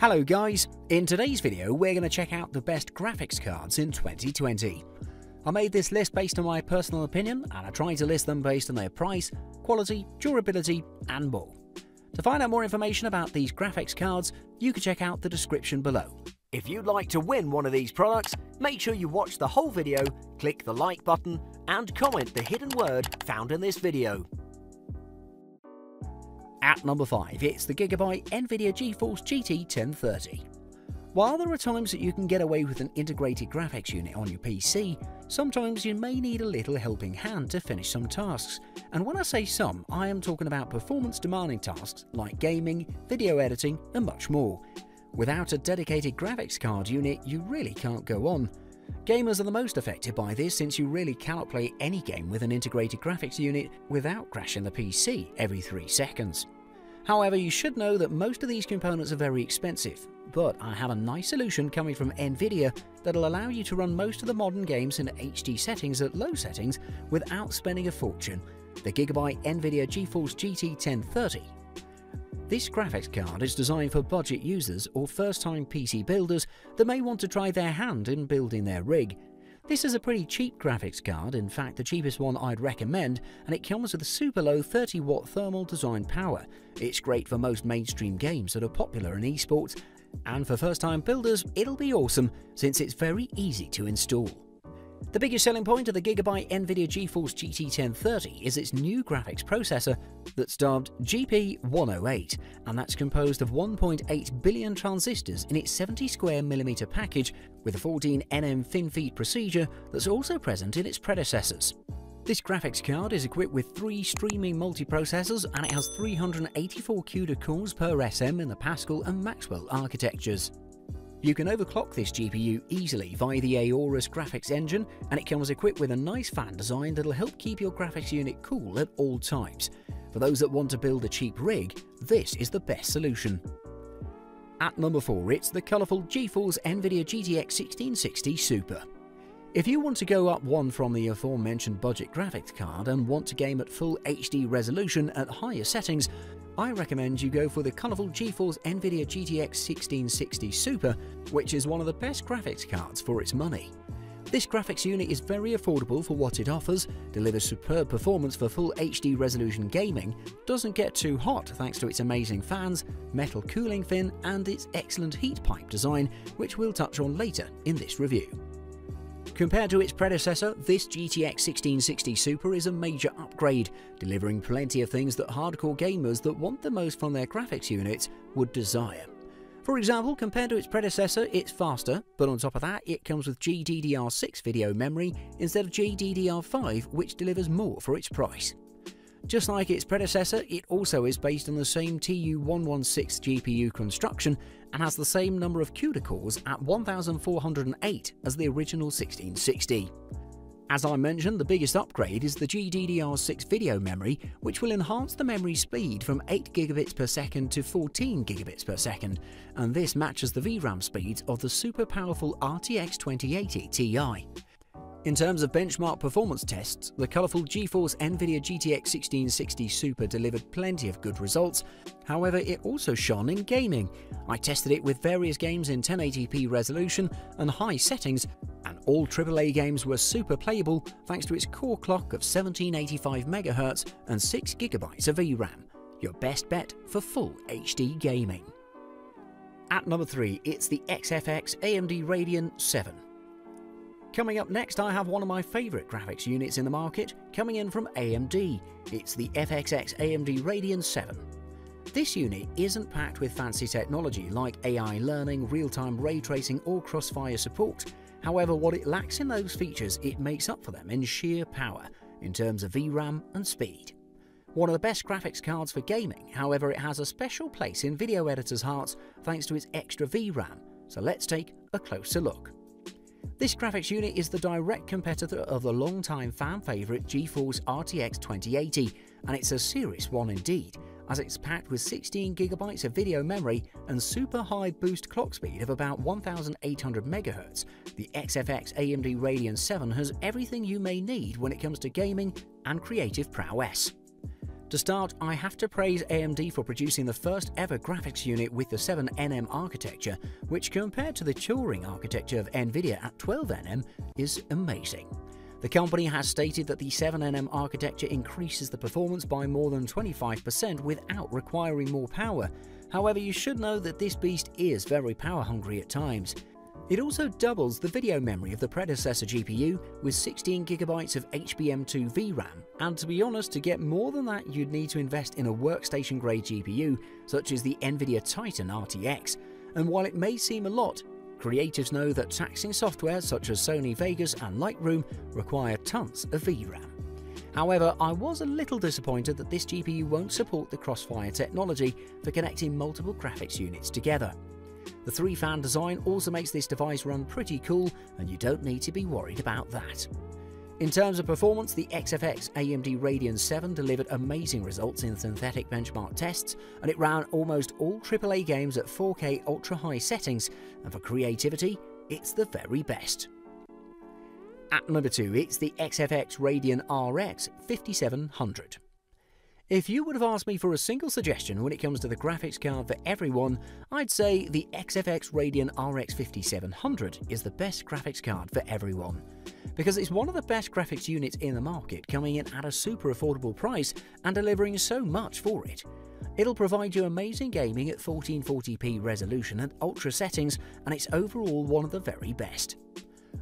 Hello guys, in today's video we're going to check out the best graphics cards in 2020. I made this list based on my personal opinion and I tried to list them based on their price, quality, durability and more. To find out more information about these graphics cards, you can check out the description below. If you'd like to win one of these products, make sure you watch the whole video, click the like button and comment the hidden word found in this video. At number 5, it's the Gigabyte Nvidia GeForce GT 1030. While there are times that you can get away with an integrated graphics unit on your PC, sometimes you may need a little helping hand to finish some tasks. And when I say some, I am talking about performance-demanding tasks like gaming, video editing, and much more. Without a dedicated graphics card unit, you really can't go on. Gamers are the most affected by this since you really cannot play any game with an integrated graphics unit without crashing the PC every 3 seconds. However, you should know that most of these components are very expensive, but I have a nice solution coming from Nvidia that'll allow you to run most of the modern games in HD settings at low settings without spending a fortune: the Gigabyte Nvidia GeForce GT 1030. This graphics card is designed for budget users or first-time PC builders that may want to try their hand in building their rig. This is a pretty cheap graphics card, in fact the cheapest one I'd recommend, and it comes with a super low 30-watt thermal design power. It's great for most mainstream games that are popular in esports, and for first-time builders it'll be awesome since it's very easy to install. The biggest selling point of the Gigabyte Nvidia GeForce GT 1030 is its new graphics processor that's dubbed GP108, and that's composed of 1.8 billion transistors in its 70 square millimeter package with a 14 nm FinFET procedure that's also present in its predecessors. This graphics card is equipped with 3 streaming multiprocessors and it has 384 CUDA cores per SM in the Pascal and Maxwell architectures. You can overclock this GPU easily via the Aorus graphics engine, and it comes equipped with a nice fan design that'll help keep your graphics unit cool at all times. For those that want to build a cheap rig, this is the best solution. At number 4, it's the colourful GeForce Nvidia GTX 1660 Super. If you want to go up one from the aforementioned budget graphics card and want to game at full HD resolution at higher settings, I recommend you go for the colourful GeForce Nvidia GTX 1660 Super, which is one of the best graphics cards for its money. This graphics unit is very affordable for what it offers, delivers superb performance for full HD resolution gaming, doesn't get too hot thanks to its amazing fans, metal cooling fin and its excellent heat pipe design, which we'll touch on later in this review. Compared to its predecessor, this GTX 1660 Super is a major upgrade, delivering plenty of things that hardcore gamers that want the most from their graphics units would desire. For example, compared to its predecessor, it's faster, but on top of that, it comes with GDDR6 video memory instead of GDDR5, which delivers more for its price. Just like its predecessor, it also is based on the same TU116 GPU construction and has the same number of CUDA cores at 1408 as the original 1660. As I mentioned, the biggest upgrade is the GDDR6 video memory, which will enhance the memory speed from 8 gigabits per second to 14 gigabits per second, and this matches the VRAM speeds of the super powerful RTX 2080 Ti. In terms of benchmark performance tests, the colourful GeForce Nvidia GTX 1660 Super delivered plenty of good results, however it also shone in gaming. I tested it with various games in 1080p resolution and high settings, and all AAA games were super playable thanks to its core clock of 1785 MHz and 6 GB of VRAM. Your best bet for full HD gaming. At number 3, it's the XFX AMD Rodeon VII. Coming up next, I have one of my favourite graphics units in the market, coming in from AMD. It's the XFX AMD Rodeon VII. This unit isn't packed with fancy technology like AI learning, real-time ray tracing or crossfire support. However, what it lacks in those features, it makes up for them in sheer power, in terms of VRAM and speed. One of the best graphics cards for gaming, however it has a special place in video editors' hearts thanks to its extra VRAM, so let's take a closer look. This graphics unit is the direct competitor of the long-time fan favourite GeForce RTX 2080, and it's a serious one indeed, as it's packed with 16 GB of video memory and super high boost clock speed of about 1800 MHz. The XFX AMD Rodeon VII has everything you may need when it comes to gaming and creative prowess. To start, I have to praise AMD for producing the first ever graphics unit with the 7nm architecture, which compared to the Turing architecture of Nvidia at 12nm is amazing. The company has stated that the 7nm architecture increases the performance by more than 25% without requiring more power. However, you should know that this beast is very power hungry at times. It also doubles the video memory of the predecessor GPU with 16GB of HBM2 VRAM, and to be honest, to get more than that you'd need to invest in a workstation-grade GPU such as the Nvidia Titan RTX, and while it may seem a lot, creatives know that taxing software such as Sony Vegas and Lightroom require tons of VRAM. However, I was a little disappointed that this GPU won't support the Crossfire technology for connecting multiple graphics units together. The 3-fan design also makes this device run pretty cool, and you don't need to be worried about that. In terms of performance, the XFX AMD Rodeon VII delivered amazing results in synthetic benchmark tests, and it ran almost all AAA games at 4K ultra-high settings, and for creativity, it's the very best. At number 2, it's the XFX Radeon RX 5700. If you would have asked me for a single suggestion when it comes to the graphics card for everyone, I'd say the XFX Radeon RX 5700 is the best graphics card for everyone. Because it's one of the best graphics units in the market, coming in at a super affordable price and delivering so much for it. It'll provide you amazing gaming at 1440p resolution and ultra settings, and it's overall one of the very best.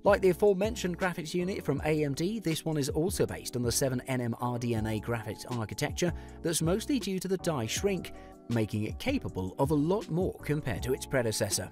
Like the aforementioned graphics unit from AMD, this one is also based on the 7nm RDNA graphics architecture that's mostly due to the die shrink, making it capable of a lot more compared to its predecessor.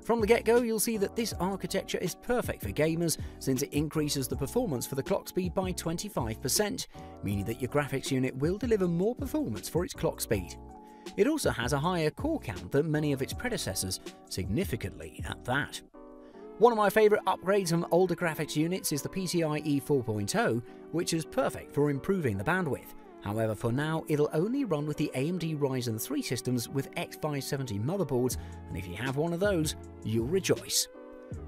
From the get-go, you'll see that this architecture is perfect for gamers since it increases the performance for the clock speed by 25%, meaning that your graphics unit will deliver more performance for its clock speed. It also has a higher core count than many of its predecessors, significantly at that. One of my favourite upgrades from older graphics units is the PCIe 4.0, which is perfect for improving the bandwidth. However, for now, it'll only run with the AMD Ryzen 3 systems with X570 motherboards, and if you have one of those, you'll rejoice.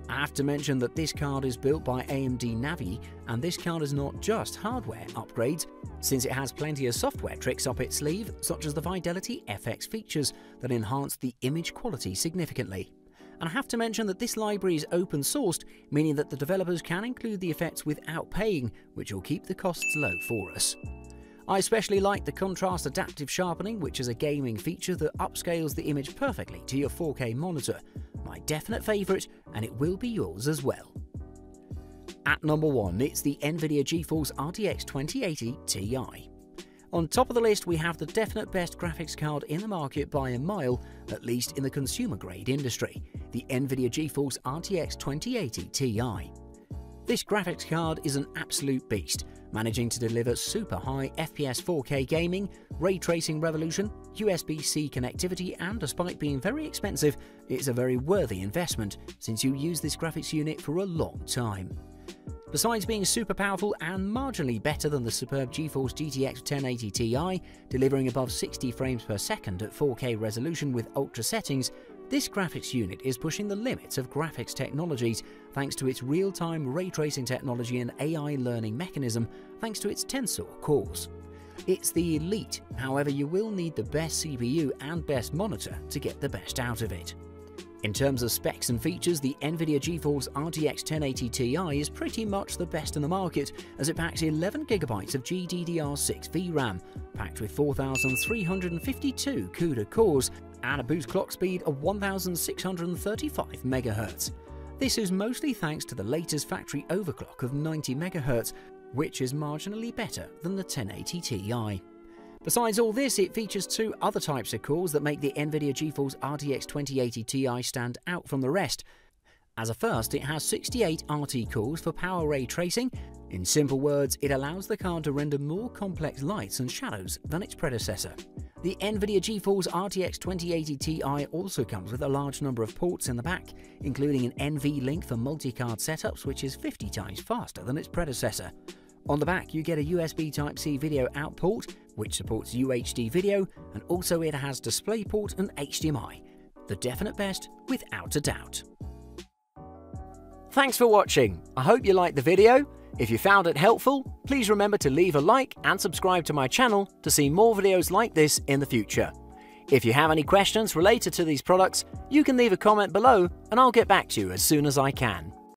I have to mention that this card is built by AMD Navi, and this card is not just hardware upgrades, since it has plenty of software tricks up its sleeve, such as the Fidelity FX features that enhance the image quality significantly. And I have to mention that this library is open sourced, meaning that the developers can include the effects without paying, which will keep the costs low for us. I especially like the contrast adaptive sharpening, which is a gaming feature that upscales the image perfectly to your 4K monitor. My definite favourite, and it will be yours as well. At number 1, it's the Nvidia GeForce RTX 2080 Ti. On top of the list, we have the definite best graphics card in the market by a mile, at least in the consumer-grade industry, the Nvidia GeForce RTX 2080 Ti. This graphics card is an absolute beast, managing to deliver super high FPS 4K gaming, ray tracing revolution, USB-C connectivity, and despite being very expensive, it's a very worthy investment since you use this graphics unit for a long time. Besides being super powerful and marginally better than the superb GeForce GTX 1080 Ti, delivering above 60 frames per second at 4K resolution with ultra settings, this graphics unit is pushing the limits of graphics technologies thanks to its real-time ray tracing technology and AI learning mechanism thanks to its Tensor cores. It's the elite, however you will need the best CPU and best monitor to get the best out of it. In terms of specs and features, the Nvidia GeForce RTX 1080 Ti is pretty much the best in the market as it packs 11GB of GDDR6 VRAM, packed with 4,352 CUDA cores and a boost clock speed of 1,635 MHz. This is mostly thanks to the latest factory overclock of 90 MHz, which is marginally better than the 1080 Ti. Besides all this, it features 2 other types of cores that make the Nvidia GeForce RTX 2080 Ti stand out from the rest. As a first, it has 68 RT cores for power ray tracing. In simple words, it allows the card to render more complex lights and shadows than its predecessor. The Nvidia GeForce RTX 2080 Ti also comes with a large number of ports in the back, including an NVLink for multi-card setups, which is 50 times faster than its predecessor. On the back, you get a USB Type-C video out port, which supports UHD video, and also it has DisplayPort and HDMI. The definite best, without a doubt. Thanks for watching. I hope you liked the video. If you found it helpful, please remember to leave a like and subscribe to my channel to see more videos like this in the future. If you have any questions related to these products, you can leave a comment below and I'll get back to you as soon as I can.